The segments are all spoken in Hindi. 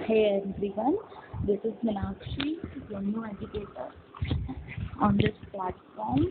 Hey everyone, this is Meenakshi, your new educator on this platform.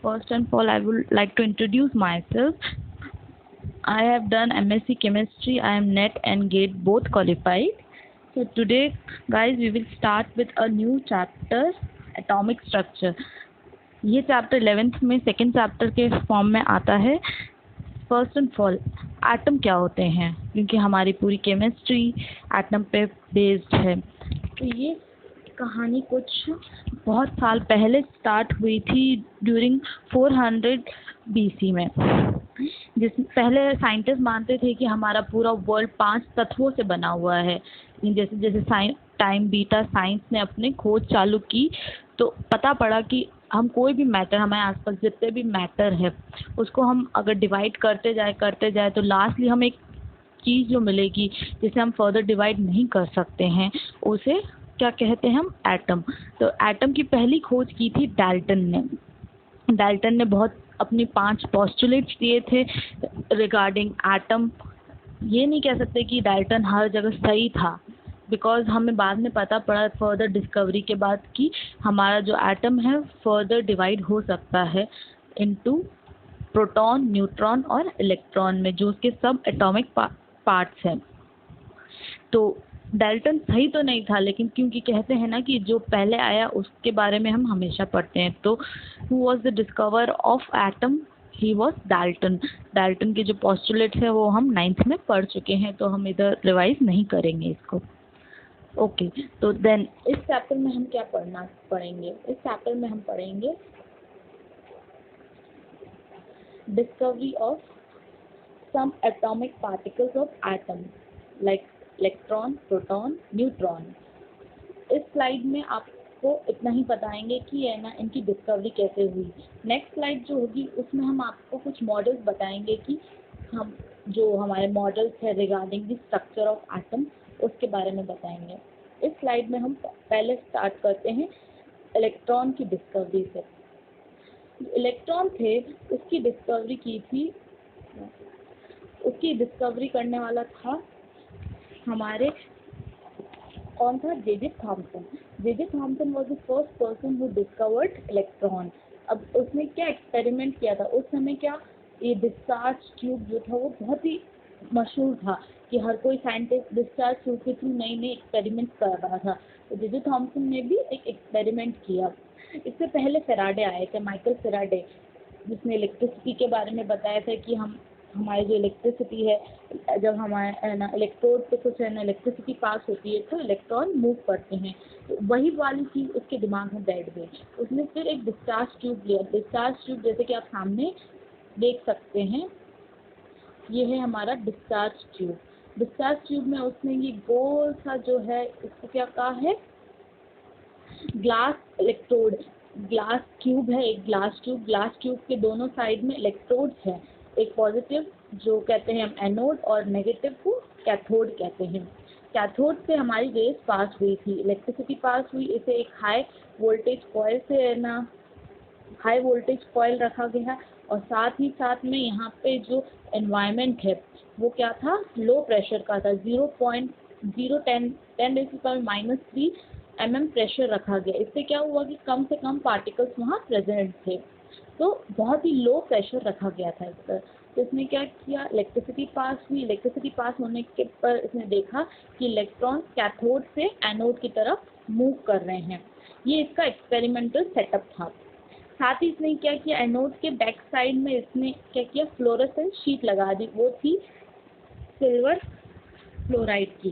First and all, I would like to introduce myself. I have done MSc Chemistry. I am NET and GATE both qualified. So today, guys, we will start with a new chapter, Atomic Structure. ये चैप्टर 11th में सेकेंड चैप्टर के फॉर्म में आता है. फर्स्ट एंड ऑल, एटम क्या होते हैं, क्योंकि हमारी पूरी केमिस्ट्री एटम पे बेस्ड है. तो ये कहानी कुछ बहुत साल पहले स्टार्ट हुई थी ड्यूरिंग 400 BC में. जिस पहले साइंटिस्ट मानते थे कि हमारा पूरा वर्ल्ड 5 तत्वों से बना हुआ है. जैसे जैसे टाइम बीता, साइंस ने अपनी खोज चालू की तो पता पड़ा कि हम कोई भी मैटर, हमारे आसपास जितने भी मैटर है, उसको हम अगर डिवाइड करते जाए तो लास्टली हम एक चीज़ जो मिलेगी जिसे हम फर्दर डिवाइड नहीं कर सकते हैं, उसे क्या कहते हैं हम, एटम. तो एटम की पहली खोज की थी डाल्टन ने बहुत अपनी 5 पोस्टुलेट्स दिए थे रिगार्डिंग एटम. ये नहीं कह सकते कि डाल्टन हर जगह सही था, बिकॉज हमें बाद में पता पड़ा फर्दर डिस्कवरी के बाद कि हमारा जो एटम है फर्दर डिवाइड हो सकता है इनटू प्रोटॉन, न्यूट्रॉन और इलेक्ट्रॉन में, जो उसके सब एटॉमिक पार्ट्स हैं. तो डाल्टन सही तो नहीं था, लेकिन क्योंकि कहते हैं ना कि जो पहले आया उसके बारे में हम हमेशा पढ़ते हैं. तो who was the discover of atom? He was Dalton. Dalton के जो पोस्टुलेट्स है वो हम 9th में पढ़ चुके हैं, तो हम इधर रिवाइज नहीं करेंगे इसको. ओके, तो देन इस चैप्टर में हम क्या पढ़ेंगे? इस चैप्टर में हम पढ़ेंगे discovery of some atomic particles of atom like electron, proton, neutron. इस स्लाइड में आपको इतना ही बताएंगे कि है ना इनकी डिस्कवरी कैसे हुई. नेक्स्ट स्लाइड जो होगी उसमें हम आपको कुछ मॉडल्स बताएंगे कि हम जो हमारे मॉडल्स है regarding the structure of atom उसके बारे में बताएंगे. इस स्लाइड में हम पहले स्टार्ट करते हैं इलेक्ट्रॉन की डिस्कवरी से. इलेक्ट्रॉन थे उसकी डिस्कवरी करने वाला था हमारे, कौन था? J J Thomson was the first person who discovered electron. अब उसने क्या एक्सपेरिमेंट किया था उस समय? क्या ये डिस्चार्ज ट्यूब जो था वो बहुत ही मशहूर था कि हर कोई साइंटिस्ट डिस्चार्ज ट्यूब के थ्रू नई नई एक्सपेरिमेंट कर रहा था. तो जे जे थॉमसन ने भी एक एक्सपेरिमेंट किया. इससे पहले फेराडे आए थे, माइकल फेराडे, जिसने इलेक्ट्रिसिटी के बारे में बताया था कि हमारी जो इलेक्ट्रिसिटी है, जब हमारे ना इलेक्ट्रोड पे कुछ है ना इलेक्ट्रिसिटी पास होती है तो इलेक्ट्रॉन मूव करते हैं. तो वही वाली चीज़ उसके दिमाग में बैठ गई. उसने फिर एक डिस्चार्ज ट्यूब लिया. डिस्चार्ज ट्यूब जैसे कि आप सामने देख सकते हैं, ये है हमारा डिस्चार्ज ट्यूब. डिस्चार्ज ट्यूब में उसने ये गोल सा जो है इसको क्या कहा है, ग्लास इलेक्ट्रोड, ग्लास ट्यूब है, एक ग्लास ट्यूब के दोनों साइड में इलेक्ट्रोड्स हैं. एक पॉजिटिव जो कहते हैं हम एनोड और नेगेटिव को कैथोड कहते हैं. कैथोड से हमारी रेस पास हुई थी, इलेक्ट्रिसिटी पास हुई. इसे एक हाई वोल्टेज कॉइल रखा गया और साथ ही साथ में यहाँ पे जो एनवायरनमेंट है वो क्या था, लो प्रेशर का था. 0.010⁻³ mm प्रेशर रखा गया. इससे क्या हुआ कि कम से कम पार्टिकल्स वहाँ प्रेजेंट थे, तो बहुत ही लो प्रेशर रखा गया था इस पर. तो इसने क्या किया, इलेक्ट्रिसिटी पास हुई. इलेक्ट्रिसिटी पास होने के पर इसने देखा कि इलेक्ट्रॉन कैथोड से एनोड की तरफ मूव कर रहे हैं. ये इसका एक्सपेरिमेंटल सेटअप था. साथ ही इसने क्या किया, एनोड के बैक साइड में इसने क्या किया, फ्लोरोसेंट शीट लगा दी. वो थी सिल्वर फ्लोराइड की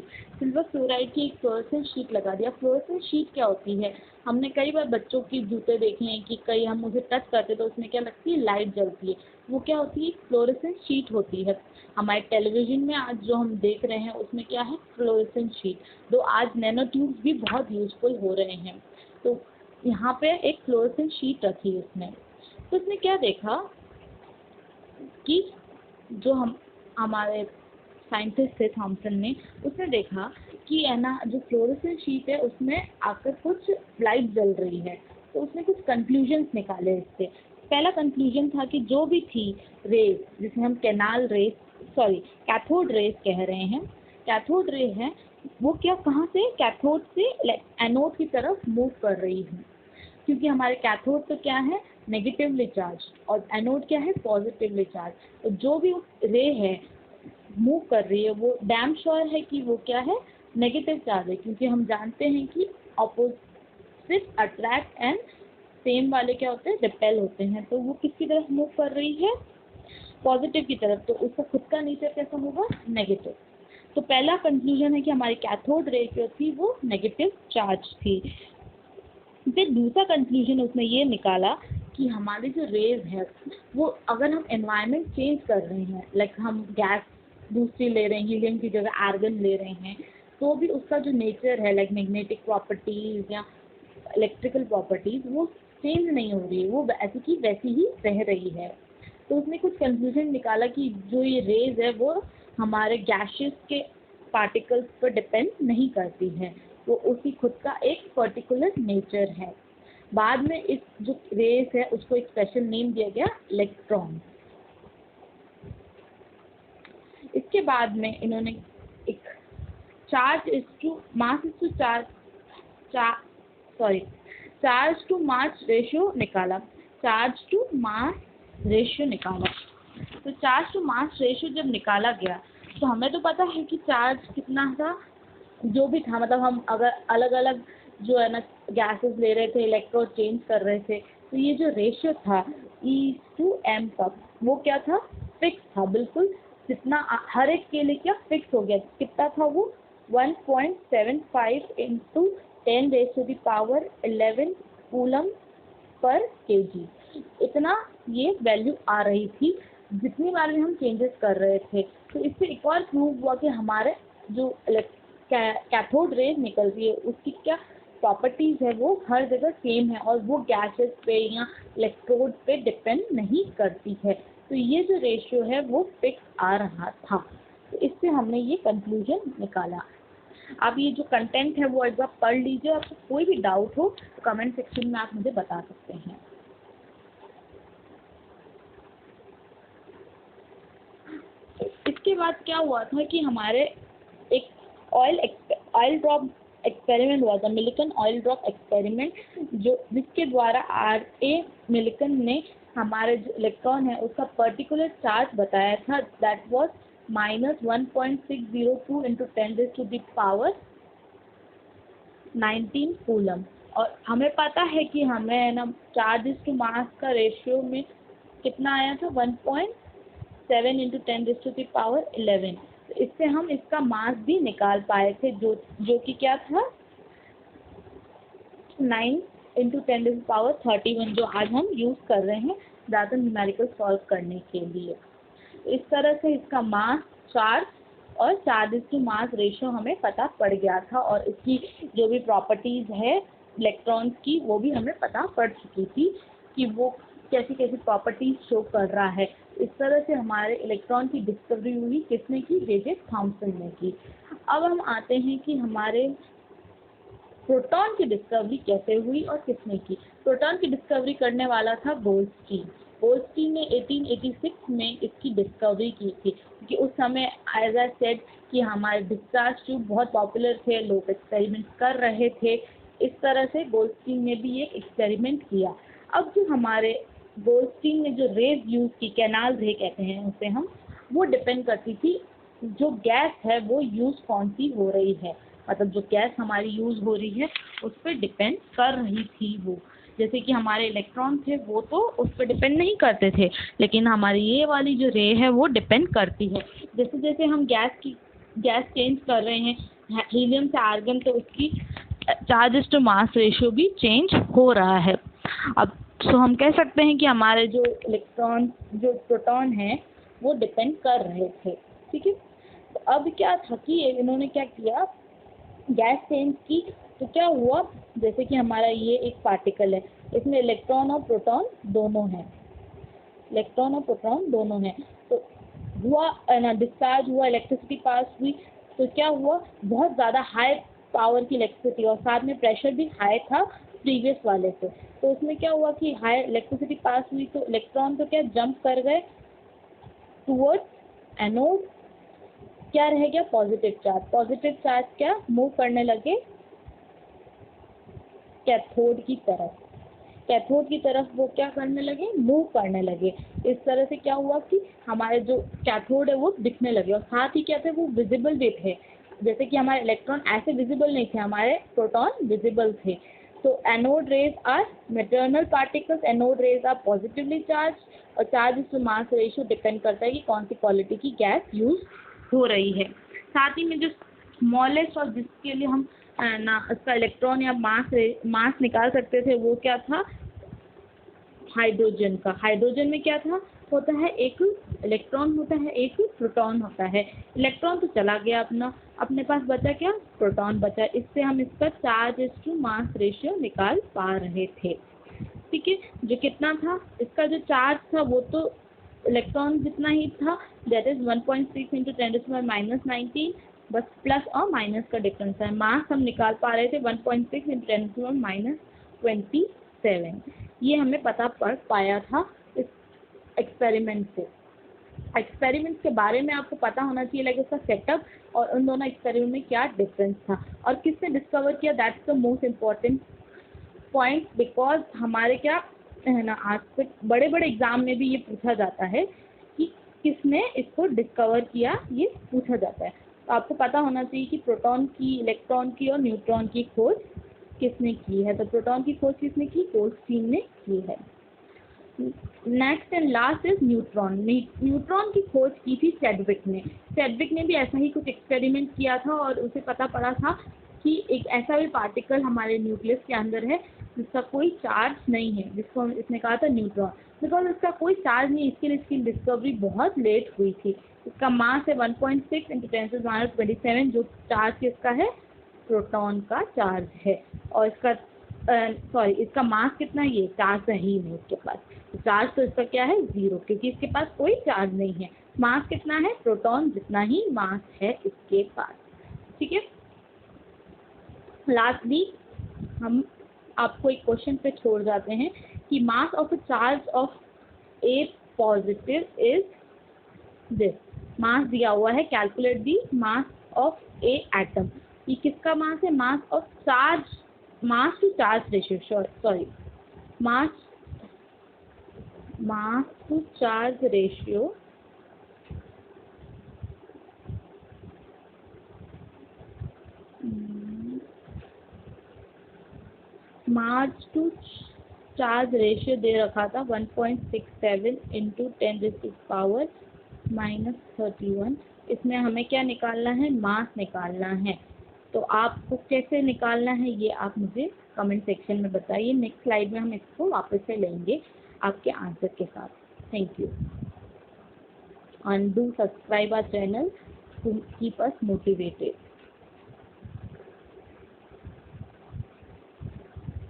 एक फ्लोरोसेंट शीट लगा दिया. फ्लोरोसेंट शीट क्या होती है, हमने कई बार बच्चों की जूते देखे हैं कि कई हम उसे टच करते तो उसमें क्या लगती है, लाइट जलती है. वो क्या होती है, फ्लोरोसेंट शीट होती है. हमारे टेलीविजन में आज जो हम देख रहे हैं उसमें क्या है, फ्लोरोसेंट शीट. तो आज नैनो ट्यूब्स भी बहुत यूजफुल हो रहे हैं. तो यहाँ पे एक फ्लोरोसेंट शीट रखी उसने. तो उसने क्या देखा कि जो हमारे साइंटिस्ट थे थॉमसन ने, उसने देखा कि है ना जो फ्लोरोसेंट शीट है उसमें आकर कुछ लाइट जल रही है. तो उसने कुछ कंक्लूजन्स निकाले इससे. पहला कंक्लूजन था कि जो भी थी रेज, जिसे हम कैथोड रेज कह रहे हैं, कैथोड रे है वो क्या कहाँ से कैथोड से एनोड की तरफ मूव कर रही है, क्योंकि हमारे कैथोड तो क्या है नेगेटिवली चार्ज और एनोड क्या है पॉजिटिवली चार्ज। तो जो भी रे है मूव कर रही है वो डैम श्योर है कि वो क्या है नेगेटिव चार्ज है, क्योंकि हम जानते हैं कि ऑपोजिट अट्रैक्ट एंड सेम वाले क्या होते हैं रिपेल होते हैं। तो वो किसकी तरफ मूव कर रही है पॉजिटिव की तरफ, तो उसका खुद का नेचर कैसा होगा नेगेटिव। तो पहला कंक्लूजन है कि हमारी कैथोड रे जो थी वो नेगेटिव चार्ज थी। फिर दूसरा कंक्लूजन उसने ये निकाला कि हमारी जो रेज है वो अगर हम एनवायरनमेंट चेंज कर रहे हैं, लाइक हम गैस दूसरी ले रहे हैं, हीलियम की जगह आर्गन ले रहे हैं, तो भी उसका जो नेचर है लाइक मैग्नेटिक प्रॉपर्टीज या इलेक्ट्रिकल प्रॉपर्टीज वो चेंज नहीं हो रही है, वो ऐसी की वैसी ही रह रही है। तो उसने कुछ कंक्लूजन निकाला कि जो ये रेज है वो हमारे गैसेस के पार्टिकल्स पर डिपेंड नहीं करती है, वो उसकी खुद का एक पर्टिकुलर नेचर है। बाद में इस जो रेस है उसको एक स्पेशल नेम दिया गया इलेक्ट्रॉन। इसके बाद में इन्होंने एक चार्ज टू मास रेशियो निकाला। तो चार्ज टू मास रेशियो जब निकाला गया तो हमें तो पता है कि चार्ज कितना था, जो भी था, मतलब हम अगर अलग अलग जो है ना गैसेस ले रहे थे, इलेक्ट्रॉन चेंज कर रहे थे, तो ये जो रेशियो था E/m का वो क्या था फिक्स था बिल्कुल, जितना हर एक के लिए क्या फिक्स हो गया। कितना था वो 1.75 × 10⁻11 कूलम पर kg, इतना ये वैल्यू आ रही थी जितनी बार भी हम चेंजेस कर रहे थे। तो इससे एक और प्रूव हुआ कि हमारे जो कैथोड रेज निकल रही है उसकी क्या प्रॉपर्टीज है वो हर जगह सेम है और वो गैसेस पे या इलेक्ट्रोड पे डिपेंड नहीं करती है। तो ये जो रेशियो है वो फिक्स आ रहा था। तो इससे हमने ये कंक्लूजन निकाला। अब ये जो कंटेंट है वो एक बार पढ़ लीजिए, आपको कोई भी डाउट हो तो कमेंट सेक्शन में आप मुझे बता सकते हैं। इसके बाद क्या हुआ था कि हमारे एक ऑयल ड्रॉप एक्सपेरिमेंट हुआ था, मिलिकन ऑयल ड्रॉप एक्सपेरिमेंट, जो जिसके द्वारा R.A. मिलिकन ने हमारे जो इलेक्ट्रॉन है उसका पर्टिकुलर चार्ज बताया था, दैट वाज -1.602 × 10⁻19 कूलम। और हमें पता है कि हमें ना चार्ज टू मास का रेशियो में कितना आया था 1.7 × 10⁻11। तो इससे हम इसका मास भी निकाल पाए थे, जो कि क्या था 9 × 10⁻31, जो आज हम यूज़ कर रहे हैं ज़्यादा न्यूमेरिकल सॉल्व करने के लिए। इस तरह से इसका मास, चार्ज और चार्ज टू मास रेशियो हमें पता पड़ गया था, और इसकी जो भी प्रॉपर्टीज़ है इलेक्ट्रॉन्स की वो भी हमें पता पड़ चुकी थी कि वो कैसी कैसी प्रॉपर्टीज शो कर रहा है। इस तरह से हमारे इलेक्ट्रॉन की डिस्कवरी हुई, किसने की, J.J. थॉमसन ने की। अब हम आते हैं कि हमारे प्रोटॉन की डिस्कवरी कैसे हुई और किसने की। प्रोटॉन की डिस्कवरी करने वाला था बोल्ट्जटीन ने 1886 में इसकी डिस्कवरी की थी, क्योंकि उस समय एज आई सेड कि हमारे डिस्चार्ज ट्यूब बहुत पॉपुलर थे, लोग एक्सपेरिमेंट कर रहे थे। इस तरह से बोल्ट्जटीन ने भी एक एक्सपेरिमेंट किया। अब जो हमारे बोल्ट्जटीन ने जो रेज यूज़ की, कैनाल रे कहते हैं उसे हम, वो डिपेंड करती थी जो गैस है वो यूज़ कौन सी हो रही है, मतलब जो गैस हमारी यूज़ हो रही है उस पर डिपेंड कर रही थी वो। जैसे कि हमारे इलेक्ट्रॉन थे वो तो उस पर डिपेंड नहीं करते थे, लेकिन हमारी ये वाली जो रे है वो डिपेंड करती है। जैसे जैसे हम गैस चेंज कर रहे हैं हीलियम से आर्गन, तो उसकी चार्ज टू मास रेशियो भी चेंज हो रहा है। अब सो हम कह सकते हैं कि हमारे जो प्रोटॉन है वो डिपेंड कर रहे थे, ठीक है। तो अब क्या था कि इन्होंने क्या किया, गैस चेंज की, तो क्या हुआ, जैसे कि हमारा ये एक पार्टिकल है, इसमें इलेक्ट्रॉन और प्रोटॉन दोनों हैं, तो हुआ ना डिस्चार्ज हुआ, इलेक्ट्रिसिटी पास हुई, तो क्या हुआ, बहुत ज़्यादा हाई पावर की इलेक्ट्रिसिटी, और साथ में प्रेशर भी हाई था प्रीवियस वाले से। तो उसमें क्या हुआ कि हाई इलेक्ट्रिसिटी पास हुई तो इलेक्ट्रॉन तो क्या जंप कर गए टुवर्ड्स एनोड, क्या रह गया? Positive charge. पॉजिटिव चार्ज क्या मूव करने लगे कैथोड की तरफ। कैथोड की तरफ वो क्या करने लगे? मूव करने लगे। इस तरह से क्या हुआ कि हमारे जो कैथोड है वो दिखने लगे, और साथ ही क्या थे? वो विजिबल भी थे। जैसे कि हमारे इलेक्ट्रॉन ऐसे विजिबल नहीं थे, हमारे प्रोटॉन विजिबल थे। तो anode rays are maternal particles, anode rays are positively charge, और charge to mass ratio depend करता है कि कौन सी क्वालिटी की गैस यूज हो रही है। साथ ही में जो स्मॉलेस्ट और जिसके लिए हम ना इसका इलेक्ट्रॉन या मास निकाल सकते थे, वो क्या था? हाइड्रोजन का। हाइड्रोजन में क्या था? होता है एक इलेक्ट्रॉन होता है, एक प्रोटॉन होता है। इलेक्ट्रॉन तो चला गया अपना, अपने पास बचा क्या? प्रोटॉन बचा। इससे हम इसका चार्ज टू मास रेशियो निकाल पा रहे थे। ठीक है, जो कितना था इसका जो चार्ज था वो तो इलेक्ट्रॉन जितना ही था, दैट इज 1.6 इंटू 10⁻⁻19, बस प्लस और माइनस का डिफरेंस है। मास हम निकाल पा रहे थे 1.6 इंटू 10⁻27। ये हमें पता पड़ पाया था इस एक्सपेरिमेंट से। एक्सपेरिमेंट के बारे में आपको पता होना चाहिए, लाइक उसका सेटअप और उन दोनों एक्सपेरिमेंट में क्या डिफरेंस था और किसने डिस्कवर किया, that's the most important point. Because हमारे क्या है ना, आज तक बड़े बड़े एग्जाम में भी ये पूछा जाता है कि किसने इसको डिस्कवर किया, ये पूछा जाता है। तो आपको पता होना चाहिए कि प्रोटॉन की, इलेक्ट्रॉन की और न्यूट्रॉन की खोज किसने की है। तो प्रोटॉन की खोज किसने की? गोल्डस्टीन ने की है। Next and last is neutron. Neutron की खोज की थी चैडविक ने। चैडविक ने भी ऐसा ही कुछ एक्सपेरिमेंट किया था और उसे पता पड़ा था कि एक ऐसा भी पार्टिकल हमारे न्यूक्लियस के अंदर है जिसका कोई चार्ज नहीं है, जिसको इसने कहा था न्यूट्रॉन। बिकॉज इसका कोई चार्ज नहीं, इसके लिए इसकी डिस्कवरी बहुत लेट हुई थी। इसका मास है 1.6 इंटू 10⁻27, जो चार्ज किसका है? प्रोटॉन का चार्ज है। और इसका इसका मास कितना है? ये चार्ज है ही नहीं इसके पास। तो चार्ज तो इसका क्या है? 0, क्योंकि इसके पास कोई चार्ज नहीं है। मास कितना है? प्रोटॉन जितना ही मास है इसके पास। ठीक है, लास्टली हम आपको एक क्वेश्चन पे छोड़ जाते हैं कि mass of a charge of a positive is this. Mass दिया हुआ है, calculate the mass of a atom. ये किसका मास है? Mass of charge, mass to charge ratio, sorry mass to charge ratio mass to charge ratio दे रखा था 1.67 इंटू 10⁻⁻31। इसमें हमें क्या निकालना है? मास निकालना है। तो आपको कैसे निकालना है ये आप मुझे कमेंट सेक्शन में बताइए। नेक्स्ट स्लाइड में हम इसको वापस से लेंगे आपके आंसर के साथ। Thank you and do subscribe our channel to keep us motivated.